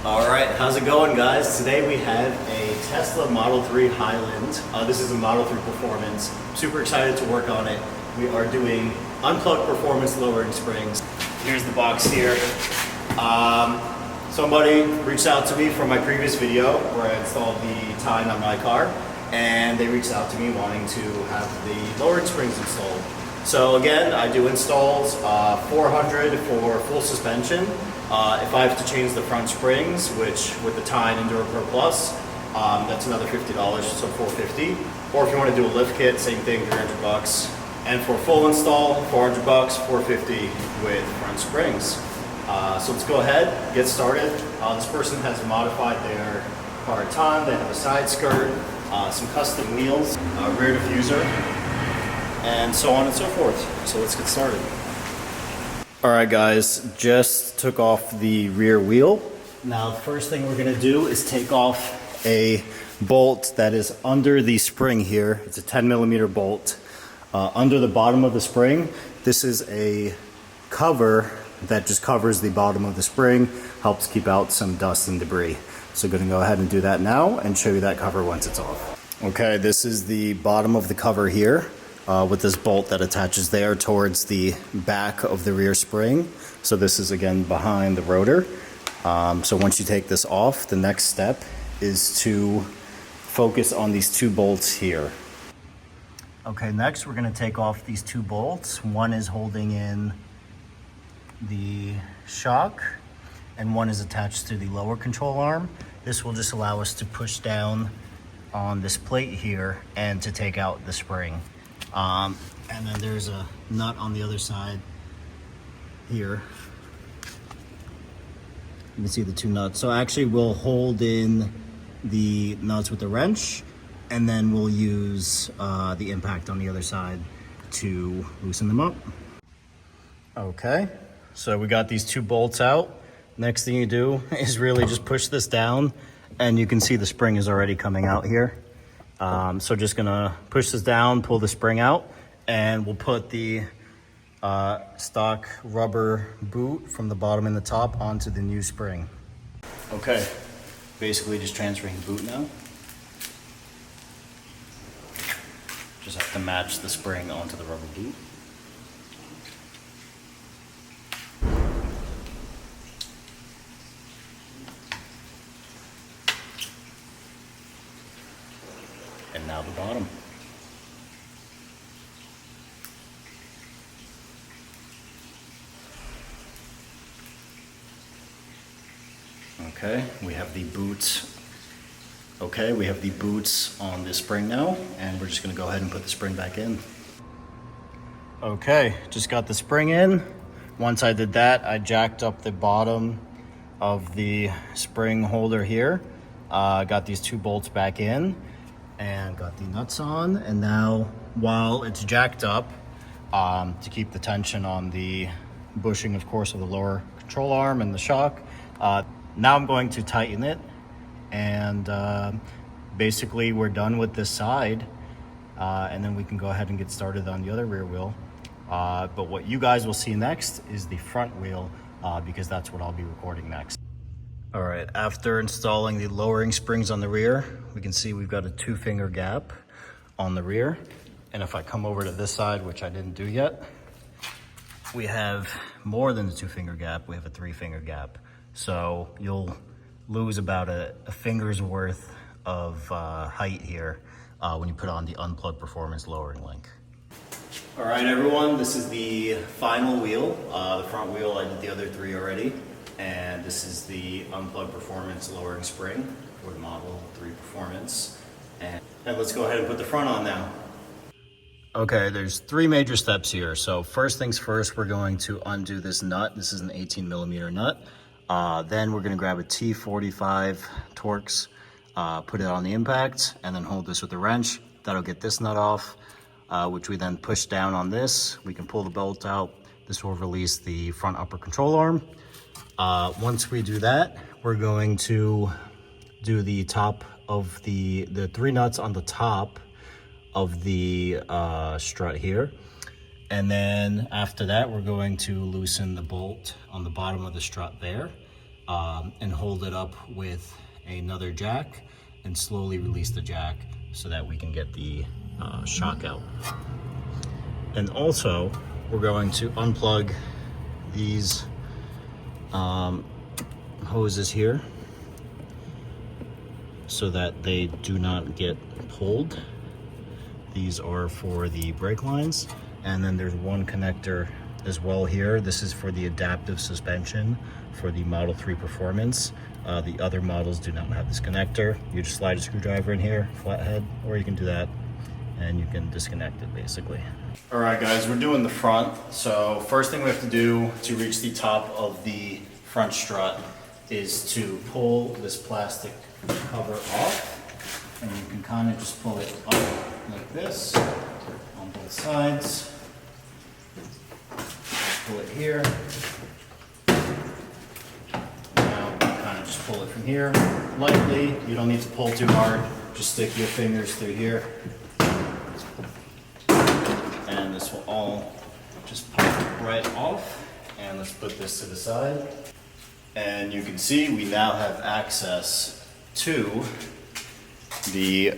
All right, how's it going, guys? Today we have a Tesla Model 3 Highland. This is a Model 3 Performance. Super excited to work on it. We are doing unplugged performance lowering springs. Here's the box here. Somebody reached out to me from my previous video where I installed the tine on my car, and they reached out to me wanting to have the lowering springs installed. So again, I do installs, 400 for full suspension. If I have to change the front springs, which with the Tine Enduro Pro Plus, that's another $50, so $450. Or if you want to do a lift kit, same thing, 300 bucks. And for full install, 400 bucks, 450 with front springs. So let's go ahead, get started. This person has modified their car a ton. They have a side skirt, some custom wheels, rear diffuser, and so on and so forth. So let's get started. All right, guys, just took off the rear wheel. Now, the first thing we're gonna do is take off a bolt that is under the spring here. It's a 10mm bolt under the bottom of the spring. This is a cover that just covers the bottom of the spring, helps keep out some dust and debris. So I'm gonna go ahead and do that now and show you that cover once it's off. Okay, this is the bottom of the cover here. With this bolt that attaches there towards the back of the rear spring. So this is again behind the rotor. So once you take this off, the next step is to focus on these two bolts here. Okay, next we're going to take off these two bolts. One is holding in the shock and one is attached to the lower control arm. This will just allow us to push down on this plate here and to take out the spring. And then there's a nut on the other side here. You can see the two nuts. So actually we'll hold in the nuts with the wrench, and then we'll use the impact on the other side to loosen them up. Okay, so we got these two bolts out. Next thing you do is really just push this down, and you can see the spring is already coming out here. So just gonna push this down, pull the spring out, and we'll put the stock rubber boot from the bottom and the top onto the new spring. Okay, basically just transferring the boot now. Just have to match the spring onto the rubber boot. And now the bottom. Okay, we have the boots. Okay, we have the boots on this spring now, and we're just gonna go ahead and put the spring back in. Okay, just got the spring in. Once I did that, I jacked up the bottom of the spring holder here. Got these two bolts back in, and got the nuts on, and now while it's jacked up, to keep the tension on the bushing, of course, of the lower control arm and the shock, now I'm going to tighten it, and basically we're done with this side, and then we can go ahead and get started on the other rear wheel. But what you guys will see next is the front wheel, because that's what I'll be recording next. All right, after installing the lowering springs on the rear, we can see we've got a 2-finger gap on the rear. And if I come over to this side, which I didn't do yet, we have more than the 2-finger gap, we have a 3-finger gap. So you'll lose about a finger's worth of height here when you put on the UnPlugged Performance lowering link. All right, everyone, this is the final wheel. The front wheel, I did the other 3 already. And this is the UnPlugged Performance lowering spring for the Model 3 Performance. And let's go ahead and put the front on now. Okay, there's 3 major steps here. So first things first, we're going to undo this nut. This is an 18mm nut. Then we're gonna grab a T45 Torx, put it on the impact, and then hold this with a wrench. That'll get this nut off, which we then push down on this. We can pull the bolt out. This will release the front upper control arm. Once we do that, we're going to do the top of the 3 nuts on the top of the strut here. And then after that, we're going to loosen the bolt on the bottom of the strut there. and hold it up with another jack and slowly release the jack so that we can get the shock out. And also, we're going to unplug these hoses here so that they do not get pulled. These are for the brake lines. And then there's one connector as well here. This is for the adaptive suspension for the Model 3 Performance. The other models do not have this connector. You just slide a screwdriver in here, flathead, or you can do that and you can disconnect it basically. All right guys, we're doing the front. So first thing we have to do to reach the top of the front strut is to pull this plastic cover off, and you can kind of just pull it up like this on both sides. Pull it here. Now kind of just pull it from here lightly. You don't need to pull too hard. Just stick your fingers through here. And this will all just pop right off. And let's put this to the side. And you can see we now have access to the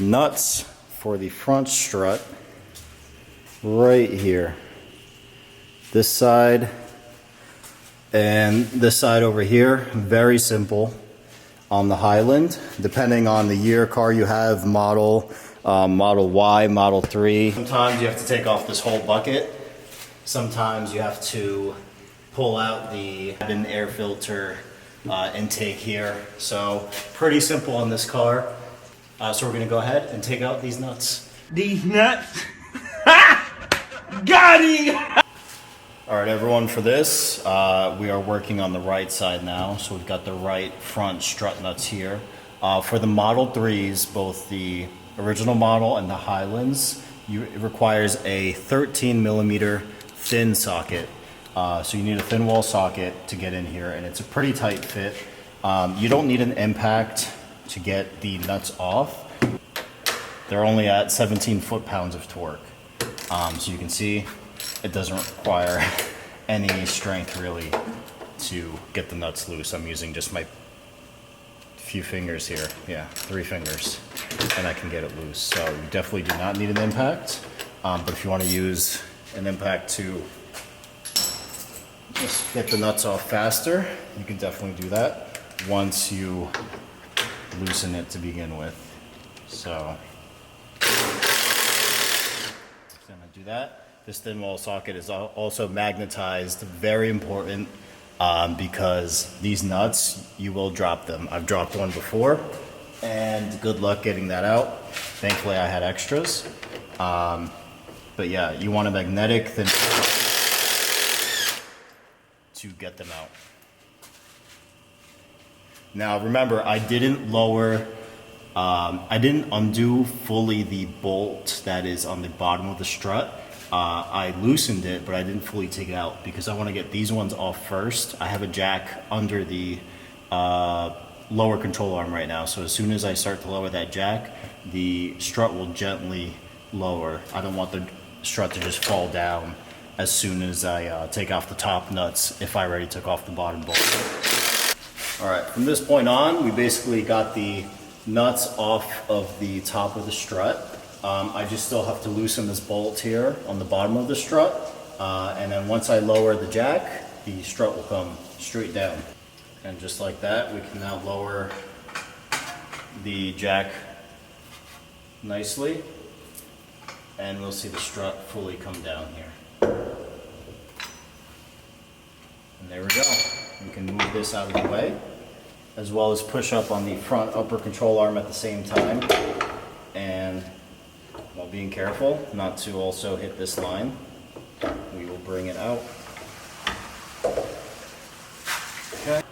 nuts for the front strut right here. This side and this side over here, very simple on the Highland. Depending on the year car you have, model Y, Model 3. Sometimes you have to take off this whole bucket. Sometimes you have to pull out the air filter intake here. So pretty simple on this car. So we're gonna go ahead and take out these nuts. These nuts? Got him! All right, everyone, for this, we are working on the right side now. So we've got the right front strut nuts here. For the Model 3s, both the original model and the Highlands, it requires a 13 millimeter thin socket. So you need a thin wall socket to get in here, and it's a pretty tight fit. You don't need an impact to get the nuts off. They're only at 17 foot-pounds of torque. So you can see it doesn't require any strength really to get the nuts loose. I'm using just my few fingers here. Yeah, 3 fingers, and I can get it loose. So you definitely do not need an impact. But if you want to use an impact to just get the nuts off faster, you can definitely do that once you loosen it to begin with. So gonna do that. This thin wall socket is also magnetized, very important, because these nuts, you will drop them. I've dropped one before, and good luck getting that out. Thankfully I had extras. But yeah, you want a magnetic thin to get them out. Now remember, I didn't undo fully the bolt that is on the bottom of the strut. I loosened it, but I didn't fully take it out because I want to get these ones off first. I have a jack under the lower control arm right now, so as soon as I start to lower that jack, the strut will gently lower. I don't want the strut to just fall down as soon as I take off the top nuts if I already took off the bottom bolt. All right, from this point on, we basically got the nuts off of the top of the strut. I just still have to loosen this bolt here on the bottom of the strut. And then once I lower the jack, the strut will come straight down. And just like that, we can now lower the jack nicely. And we'll see the strut fully come down here. And there we go. We can move this out of the way, as well as push up on the front upper control arm at the same time. And while being careful not to also hit this line, we will bring it out. Okay.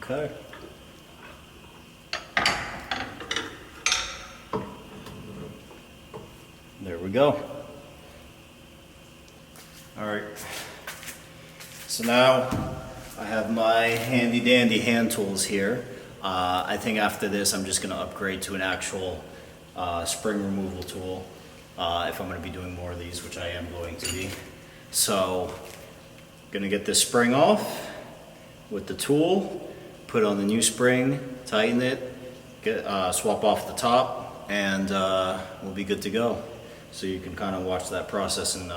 Okay. There we go. All right. So now I have my handy dandy hand tools here. I think after this I'm just going to upgrade to an actual spring removal tool if I'm going to be doing more of these, which I am going to be. So I'm going to get this spring off with the tool, put on the new spring, tighten it, swap off the top, and we'll be good to go. So you can kind of watch that process in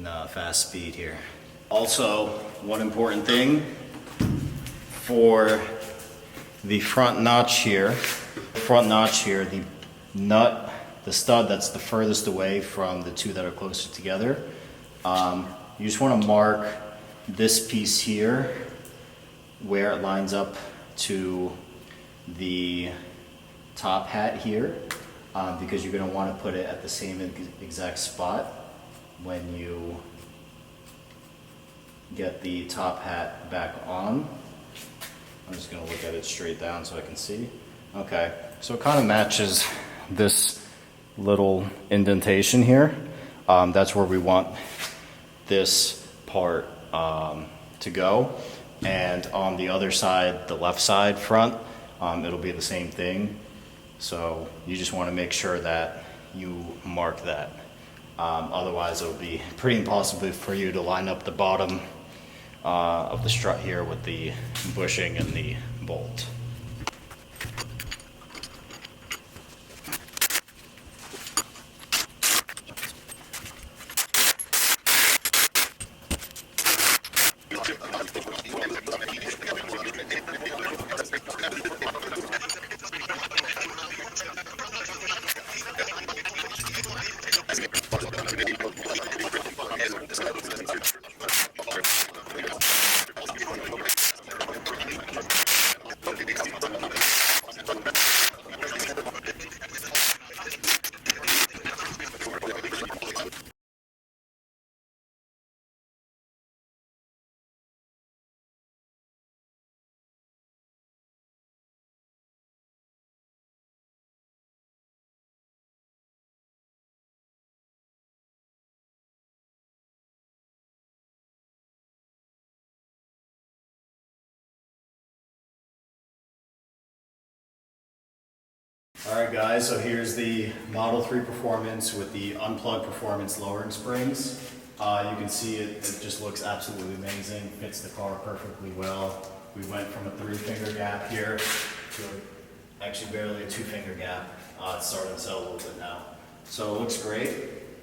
fast speed here. Also, one important thing for the front notch here, the nut, the stud that's the furthest away from the two that are closer together, you just want to mark this piece here where it lines up to the top hat here, because you're going to want to put it at the same exact spot when you get the top hat back on. I'm just going to look at it straight down so I can see. Okay, so it kind of matches this little indentation here. That's where we want this part to go. And on the other side, the left side front, it'll be the same thing. So you just want to make sure that you mark that. Otherwise, it'll be pretty impossible for you to line up the bottom of the strut here with the bushing and the bolt. Alright guys, so here's the Model 3 Performance with the UnPlugged Performance lowering springs. You can see it just looks absolutely amazing, fits the car perfectly well. We went from a 3-finger gap here to actually barely a 2-finger gap. It's starting to sell a little bit now. So it looks great,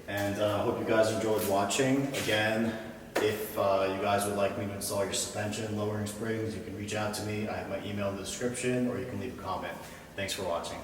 and I hope you guys enjoyed watching. Again, if you guys would like me to install your suspension lowering springs, you can reach out to me. I have my email in the description, or you can leave a comment. Thanks for watching.